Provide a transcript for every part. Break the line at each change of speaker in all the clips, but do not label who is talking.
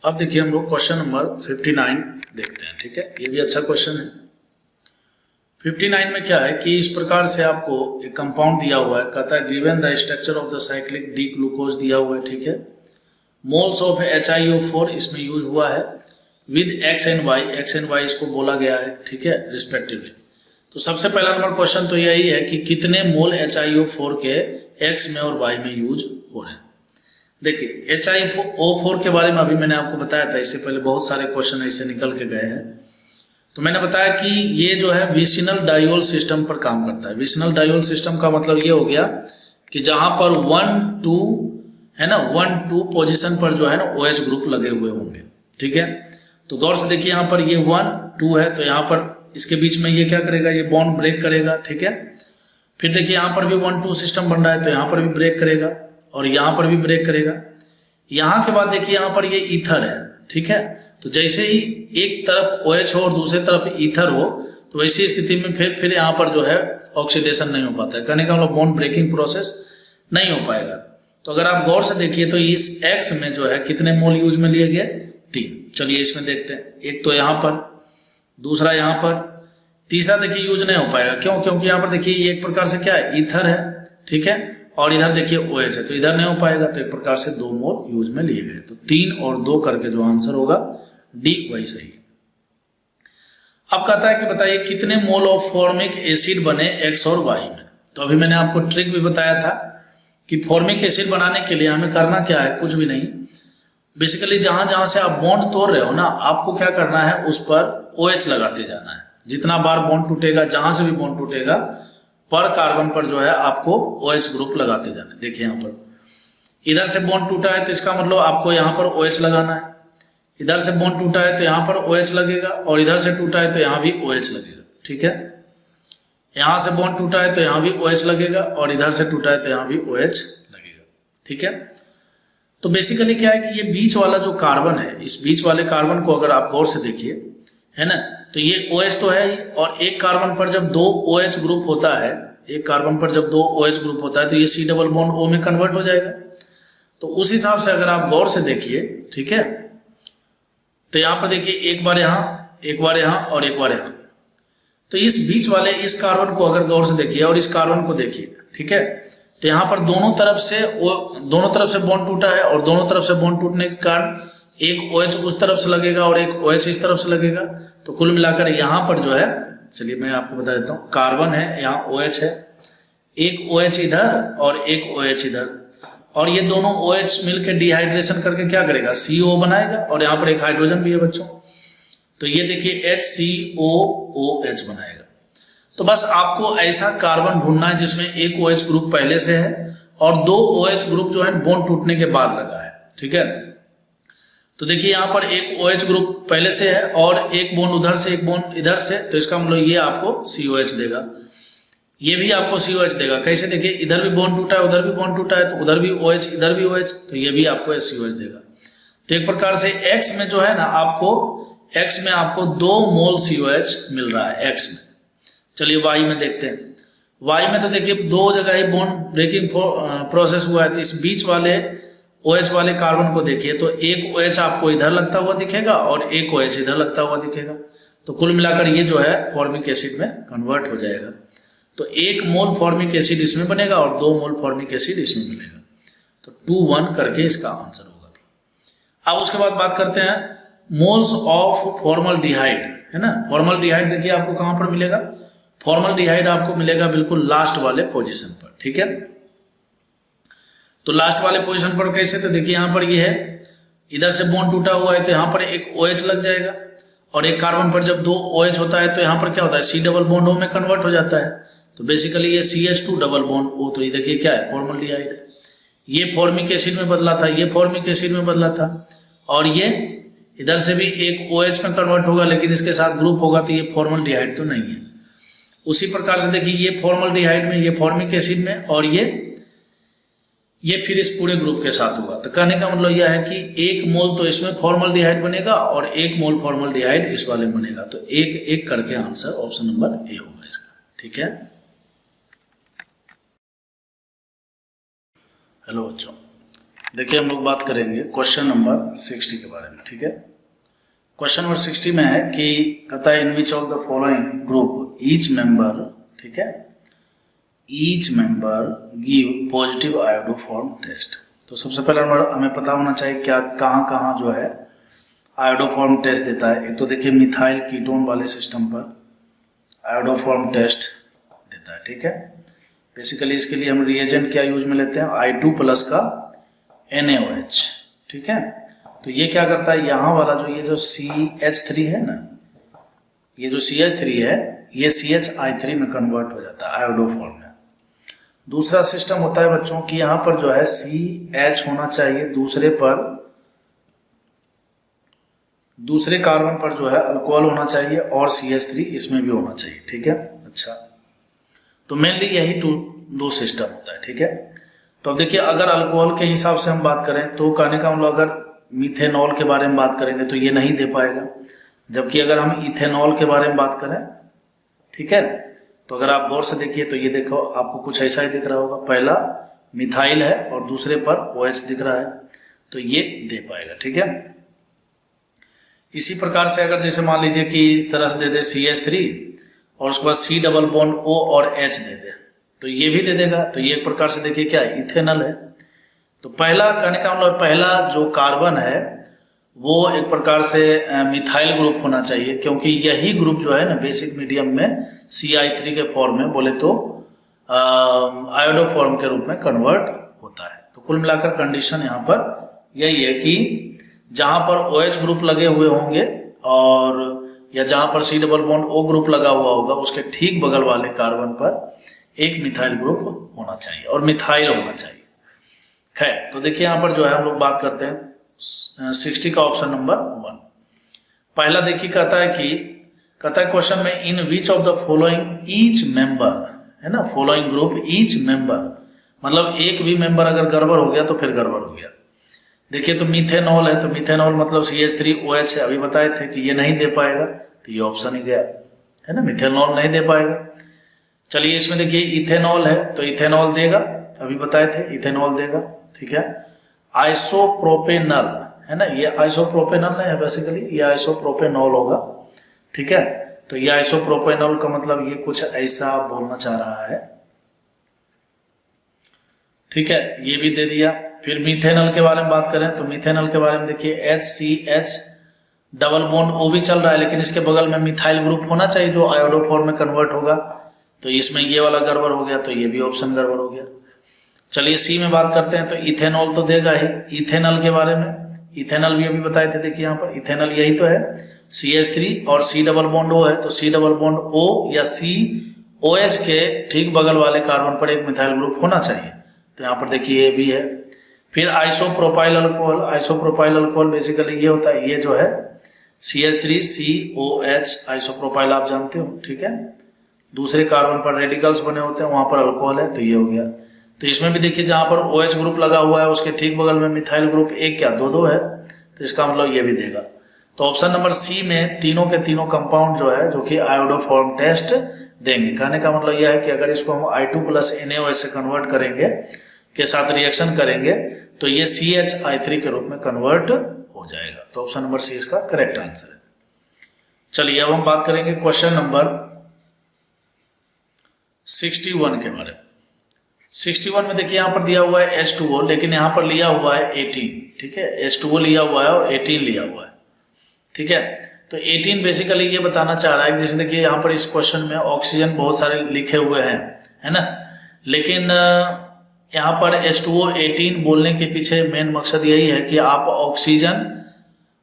अब देखिए हम लोग क्वेश्चन नंबर 59 देखते हैं। ठीक है, ये भी अच्छा क्वेश्चन है। 59 में क्या है कि इस प्रकार से आपको एक कंपाउंड दिया हुआ है, कहता है given the structure of the cyclic D glucose दिया हुआ है। ठीक है, मोल्स ऑफ HiO4 इसमें यूज हुआ है विद एक्स एंड वाई इसको बोला गया है। ठीक है, रिस्पेक्टिवली। तो सबसे पहला नंबर क्वेश्चन तो यही है कि कितने मोल HiO4 के एक्स में और वाई में यूज हो रहे हैं। देखिए HiO4 के बारे में अभी मैंने आपको बताया था, इससे पहले बहुत सारे क्वेश्चन ऐसे निकल के गए हैं। तो मैंने बताया कि ये जो है विसिनल डायोल सिस्टम पर काम करता है। विसिनल डायोल सिस्टम का मतलब ये हो गया कि जहां पर 1-2 है ना, 1-2 पोजीशन पर जो है ना OH ग्रुप लगे हुए होंगे। ठीक है, तो गौर से देखिए यहाँ पर ये 1-2 है, तो यहाँ पर इसके बीच में ये क्या करेगा, ये बॉन्ड ब्रेक करेगा। ठीक है, फिर देखिए यहाँ पर भी 1-2 सिस्टम बन रहा है, तो यहाँ पर भी ब्रेक करेगा और यहाँ पर भी ब्रेक करेगा। यहाँ के बाद देखिए यहाँ पर ये ईथर है। ठीक है, तो जैसे ही एक तरफ OH हो और दूसरी तरफ ईथर हो, तो वैसी स्थिति में फिर यहाँ पर जो है ऑक्सीडेशन नहीं हो पाता है, कहने का मतलब बॉन्ड ब्रेकिंग प्रोसेस नहीं हो पाएगा। तो अगर आप गौर से देखिए तो इस X में जो है कितने मोल यूज में लिए गए, 3। चलिए इसमें देखते हैं, एक तो यहाँ पर, दूसरा यहाँ पर, तीसरा देखिए यूज नहीं हो पाएगा। क्यों? क्योंकि यहाँ पर देखिए ये एक प्रकार से क्या है, ईथर है। ठीक है, और इधर देखिए OH है, तो इधर नहीं हो पाएगा, तो एक प्रकार से 2 मोल यूज में लिए गए। तो 3 और 2 करके जो आंसर होगा डी वही सही है। अब कहता है कि बताइए कितने मोल ऑफ फॉर्मिक एसिड बने X और Y में। तो अभी मैंने आपको ट्रिक भी बताया था कि फॉर्मिक एसिड बनाने के लिए हमें करना क्या है, कुछ भी नहीं। बेसिकली जहां जहां से आप बॉन्ड तोड़ रहे हो ना, आपको क्या करना है, उस पर OH लगाते जाना है। जितना बार बॉन्ड टूटेगा, जहां से भी बॉन्ड टूटेगा, पर कार्बन पर जो है आपको OH ग्रुप लगाते जाना है। देखिए यहाँ पर इधर से बॉन्ड टूटा है, तो इसका मतलब आपको यहाँ पर OH लगाना है। इधर से बॉन्ड टूटा है तो यहाँ पर OH लगेगा, और इधर से टूटा है तो यहाँ भी OH लगेगा। ठीक है, यहाँ से बॉन्ड टूटा है तो यहाँ भी OH लगेगा, और इधर से टूटा है तो यहाँ भी OH लगेगा। ठीक है, तो बेसिकली क्या है कि ये बीच वाला जो कार्बन है, इस बीच वाले कार्बन को अगर आप गौर से देखिए, है ना, तो ये OH तो है ही, और एक कार्बन पर जब 2 OH ग्रुप होता है, एक कार्बन पर जब 2 OH ग्रुप होता है, तो ये C डबल बॉन्ड O में कन्वर्ट हो जाएगा। तो उस हिसाब से अगर आप गौर से देखिए, ठीक है, तो यहाँ पर देखिए एक बार यहाँ, एक बार यहाँ और एक बार यहाँ, तो इस बीच वाले इस कार्बन को अगर गौर से देखिए और इस कार्बन को देखिए, ठीक है, तो यहाँ पर दोनों तरफ से बॉन्ड टूटा है, और दोनों तरफ से बॉन्ड टूटने के कारण एक OH उस तरफ से लगेगा और एक OH इस तरफ से लगेगा। तो कुल मिलाकर यहाँ पर जो है, चलिए मैं आपको बता देता हूँ, कार्बन है, यहाँ OH है, एक OH इधर और एक OH इधर, और ये दोनों OH मिलकर डिहाइड्रेशन करके क्या करेगा, CO बनाएगा, और यहाँ पर एक हाइड्रोजन भी है बच्चों, तो ये देखिए HCOOH बनाएगा। तो बस आपको ऐसा कार्बन ढूंढना है जिसमें एक OH ग्रुप पहले से है और 2 OH ग्रुप जो है बॉन्ड टूटने के बाद लगा है। ठीक है, तो देखिए यहाँ पर एक OH ग्रुप पहले से है और एक बॉन्ड उधर से, एक बॉन्ड इधर से, तो इसका मतलब ये आपको COH देगा, ये भी आपको COH देगा। कैसे? देखिए इधर भी बॉन्ड टूटा है, उधर भी बॉन्ड टूटा है, तो उधर भी OH, इधर भी OH, तो ये भी आपको COH देगा। तो एक प्रकार से X में जो है ना, X में आपको 2 मोल COH मिल रहा है X में। चलिए Y में देखते हैं। Y में तो देखिए 2 जगह ही बॉन्ड ब्रेकिंग प्रोसेस हुआ है, तो इस बीच वाले OH वाले कार्बन को देखिए, तो एक OH आपको इधर लगता हुआ दिखेगा और एक OH इधर लगता हुआ दिखेगा। तो कुल मिलाकर ये जो है फॉर्मिक एसिड में कन्वर्ट हो जाएगा। तो 1 मोल फॉर्मिक एसिड इसमें बनेगा और 2 मोल फॉर्मिक एसिड इसमें मिलेगा। तो 2-1 करके इसका आंसर होगा। अब उसके बाद बात करते हैं मोल्स ऑफ फॉर्मल्डिहाइड, है ना। फॉर्मल्डिहाइड देखिए आपको कहां पर मिलेगा, फॉर्मल्डिहाइड आपको मिलेगा बिल्कुल लास्ट वाले पोजीशन पर। ठीक है, तो लास्ट वाले पोजीशन पर कैसे, तो देखिए यहाँ पर ये है, इधर से बॉन्ड टूटा हुआ है, तो यहाँ पर एक OH लग जाएगा, और एक कार्बन पर जब 2 OH होता है तो यहाँ पर क्या होता है, C डबल बॉन्ड O में कन्वर्ट हो जाता है। तो बेसिकली ये CH2 डबल बॉन्ड O, तो ये देखिए क्या है, फॉर्मल्डिहाइड है। ये फॉर्मिक एसिड में बदला था, ये फॉर्मिक एसिड में बदला था, और ये इधर से भी एक OH में कन्वर्ट होगा, लेकिन इसके साथ ग्रुप होगा, तो ये फॉर्मल्डिहाइड तो नहीं है। उसी प्रकार से देखिए ये फॉर्मल्डिहाइड में, ये फॉर्मिक एसिड में, और ये फिर इस पूरे ग्रुप के साथ होगा। तो कहने का मतलब यह है कि 1 मोल तो इसमें फॉर्मल्डिहाइड बनेगा और 1 मोल फॉर्मल्डिहाइड इस वाले बनेगा। तो 1-1 करके आंसर ऑप्शन नंबर ए होगा इसका। ठीक है, हेलो बच्चों, देखिए हम लोग बात करेंगे क्वेश्चन नंबर 60 के बारे में, ठीक है। क्वेश्चन नंबर 60 में है कि कहता है in which of the following group each member, ठीक है, each member give positive iodoform test. तो सबसे पहले हमें पता होना चाहिए क्या कहाँ जो है आयोडोफॉर्म टेस्ट देता है। एक तो देखिए मिथाइल कीटोन वाले सिस्टम पर आयोडोफॉर्म टेस्ट देता है, ठीक है। बेसिकली इसके लिए हम रिएजेंट क्या यूज में लेते हैं, I2+ का NaOH, ठीक है। तो ये क्या करता है, यहाँ वाला जो ये जो CH3 है ना, ये जो CH3 है ये CHI3 में कन्वर्ट हो जाता है आयोडोफॉर्म में। दूसरा सिस्टम होता है बच्चों की यहाँ पर जो है CH होना चाहिए, दूसरे कार्बन पर जो है अल्कोहल होना चाहिए और CH3 इसमें भी होना चाहिए, ठीक है। अच्छा, तो मेनली यही दो सिस्टम होता है, ठीक है। तो अब देखिए अगर अल्कोहल के हिसाब से हम बात करें तो कहने का मतलब अगर मीथेनॉल के बारे में बात करेंगे तो ये नहीं दे पाएगा, जबकि अगर हम इथेनॉल के बारे में बात करें, ठीक है, तो अगर आप गौर से देखिए तो ये देखो आपको कुछ ऐसा ही दिख रहा होगा, पहला मिथाइल है और दूसरे पर OH दिख रहा है, तो ये दे पाएगा, ठीक है। इसी प्रकार से अगर जैसे मान लीजिए कि इस तरह से दे दे CH3 और उसके बाद C+O और H दे दे तो ये भी दे देगा। तो ये एक प्रकार से देखिए क्या इथेनॉल है। तो पहला कहने का मतलब पहला जो कार्बन है वो एक प्रकार से मिथाइल ग्रुप होना चाहिए, क्योंकि यही ग्रुप जो है ना बेसिक मीडियम में CI3 के फॉर्म में बोले तो आयोडोफॉर्म के रूप में कन्वर्ट होता है। तो कुल मिलाकर कंडीशन यहाँ पर यही है कि जहां पर OH ग्रुप लगे हुए होंगे और या जहां पर C+O ग्रुप लगा हुआ होगा उसके ठीक बगल वाले कार्बन पर एक मिथाइल ग्रुप होना चाहिए और मिथाइल होना चाहिए। खैर, तो देखिए यहाँ पर जो है हम लोग बात करते हैं 60 का ऑप्शन नंबर 1। पहला देखिए कहता है क्वेश्चन में in which of the following each member, है ना, फॉलोइंग ग्रुप ईच मेंबर, मतलब एक भी मेंबर अगर गड़बड़ हो गया तो फिर गड़बड़ हो गया। देखिए तो मीथेनॉल है, तो मीथेनॉल मतलब CH3OH है, अभी बताए थे कि ये नहीं दे पाएगा, तो ये ऑप्शन ही गया, है ना, मीथेनॉल नहीं दे पाएगा। चलिए इसमें देखिए इथेनॉल है, तो इथेनॉल देगा, अभी बताए थे इथेनॉल देगा, ठीक है। आइसोप्रोपेनॉल है ना, ये आइसोप्रोपेनॉल नहीं है बेसिकली, ये आइसोप्रोपेनॉल होगा, ठीक है। तो ये आइसोप्रोपेनॉल का मतलब ये कुछ ऐसा बोलना चाह रहा है, ठीक है, ये भी दे दिया। फिर मीथेनॉल के बारे में बात करें तो मीथेनॉल के बारे में देखिए HCH+O भी चल रहा है, लेकिन इसके बगल में मिथाइल ग्रुप होना चाहिए जो आयोडोफॉर्म में कन्वर्ट होगा, तो इसमें ये वाला गड़बड़ हो गया, तो ये भी ऑप्शन गड़बड़ हो गया। चलिए C में बात करते हैं, तो इथेनॉल तो देगा ही। इथेनॉल के बारे में, इथेनॉल भी अभी बताए थे, देखिए यहाँ पर इथेनॉल यही तो है, CH3 और C+O है, तो C+O या COH के ठीक बगल वाले कार्बन पर एक मिथाइल ग्रुप होना चाहिए, तो यहाँ पर देखिए ये भी है। फिर isopropyl alcohol, isopropyl alcohol basically ये होता है, ये जो है CH3COH आइसोप्रोपाइल आप जानते हो, ठीक है, दूसरे कार्बन पर रेडिकल्स बने होते हैं, वहां पर अल्कोहल है, तो ये हो गया। तो इसमें भी देखिए जहां पर OH ग्रुप लगा हुआ है उसके ठीक बगल में मिथाइल ग्रुप एक क्या दो है, तो इसका मतलब ये भी देगा। तो ऑप्शन नंबर C में तीनों के तीनों कंपाउंड जो है जो कि आयोडोफॉर्म टेस्ट देंगे। कहने का मतलब यह है कि अगर इसको हम I2+ NaOH से कन्वर्ट करेंगे के साथ रिएक्शन करेंगे तो ये CHI3 के रूप में कन्वर्ट हो जाएगा। तो ऑप्शन नंबर C इसका करेक्ट आंसर है। चलिए अब हम बात करेंगे क्वेश्चन नंबर 61 के बारे में। 61 में देखिए यहाँ पर दिया हुआ है H2O, लेकिन यहाँ पर लिया हुआ है 18, ठीक है, H2O लिया हुआ है और 18 लिया हुआ है, ठीक है। तो 18 बेसिकली ये बताना चाह रहा है, जैसे देखिए यहाँ पर इस क्वेश्चन में ऑक्सीजन बहुत सारे लिखे हुए हैं, है ना, लेकिन यहाँ पर H2O 18 बोलने के पीछे मेन मकसद यही है कि आप ऑक्सीजन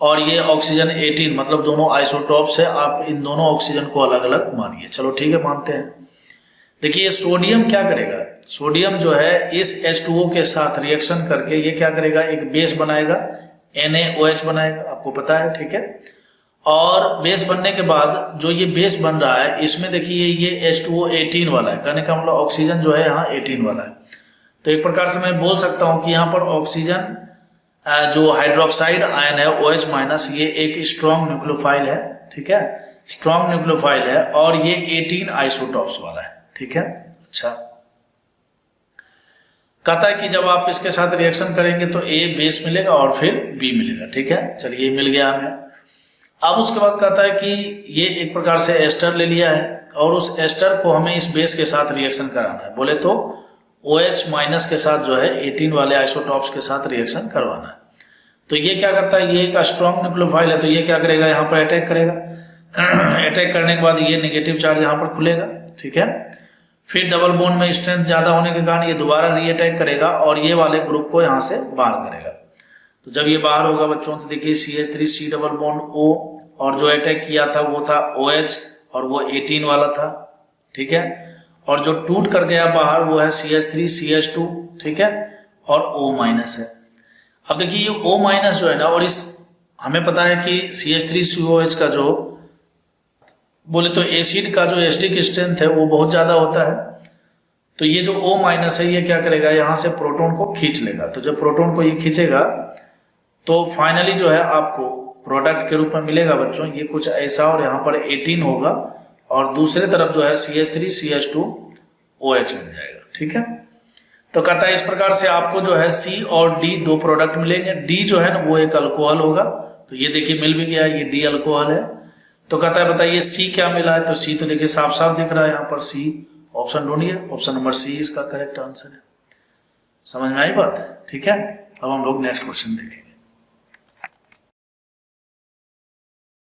और ये ऑक्सीजन 18 मतलब दोनों आइसोटॉप्स है, आप इन दोनों ऑक्सीजन को अलग अलग मानिए। चलो ठीक है, मानते हैं। देखिए सोडियम क्या करेगा, सोडियम जो है इस H2O के साथ रिएक्शन करके ये क्या करेगा, एक बेस बनाएगा, NaOH बनाएगा, आपको पता है, ठीक है। और बेस बनने के बाद जो ये बेस बन रहा है इसमें देखिए ये H2O 18 वाला है, कहने का मतलब ऑक्सीजन जो है यहाँ 18 वाला है। तो एक प्रकार से मैं बोल सकता हूँ कि यहाँ पर ऑक्सीजन जो हाइड्रोक्साइड आयन है OH- ये एक स्ट्रॉन्ग न्यूक्लियोफाइल है, ठीक है, स्ट्रॉन्ग न्यूक्लियोफाइल है और ये 18 आइसोटॉप्स वाला है, ठीक है। अच्छा, कहता है कि जब आप इसके साथ रिएक्शन करेंगे तो ए बेस मिलेगा और फिर बी मिलेगा, ठीक है। चलिए मिल गया हमें। अब उसके बाद कहता है कि ये एक प्रकार से एस्टर ले लिया है और उस एस्टर को हमें इस बेस के साथ रिएक्शन कराना है, बोले तो OH माइनस के साथ जो है 18 वाले आइसोटॉप्स के साथ रिएक्शन करवाना है। तो ये क्या करता है, ये एक स्ट्रॉन्ग न्यूक्लियोफाइल है, तो ये क्या करेगा, यहाँ पर अटैक करेगा। अटैक करने के बाद ये नेगेटिव चार्ज यहाँ पर खुलेगा, ठीक है। फिर डबल बॉन्ड में स्ट्रेंथ ज्यादा होने के कारण ये दोबारा री अटैक करेगा और ये वाले ग्रुप को यहाँ से बाहर करेगा। तो जब ये बाहर होगा बच्चों तो देखिए CH3C डबल बॉन्ड O, और जो अटैक किया था वो था OH और वो 18 वाला था, ठीक है। और जो टूट कर गया बाहर वो है CH3CH2, ठीक है, और O माइनस है। अब देखिए ये O माइनस जो है ना, और इस हमें पता है कि CH3COH का जो बोले तो एसिड का जो एसिडिक स्ट्रेंथ है वो बहुत ज्यादा होता है। तो ये जो O माइनस है ये क्या करेगा, यहाँ से प्रोटॉन को खींच लेगा। तो जब प्रोटॉन को ये खींचेगा तो फाइनली जो है आपको प्रोडक्ट के रूप में मिलेगा बच्चों ये कुछ ऐसा, और यहाँ पर 18 होगा और दूसरे तरफ जो है CH3CH2OH मिल जाएगा, ठीक है। तो कहता है इस प्रकार से आपको जो है C और D दो प्रोडक्ट मिलेंगे। D जो है ना वो एक अल्कोहल होगा, तो ये देखिए मिल भी गया, ये D अल्कोहल है। तो कहता है बताइए C क्या मिला है, तो C तो देखिए साफ साफ दिख रहा है यहाँ पर C, ऑप्शन ढूंढिए, ऑप्शन नंबर C इसका करेक्ट आंसर है। समझ में आई बात, ठीक है। अब हम लोग नेक्स्ट क्वेश्चन देखें।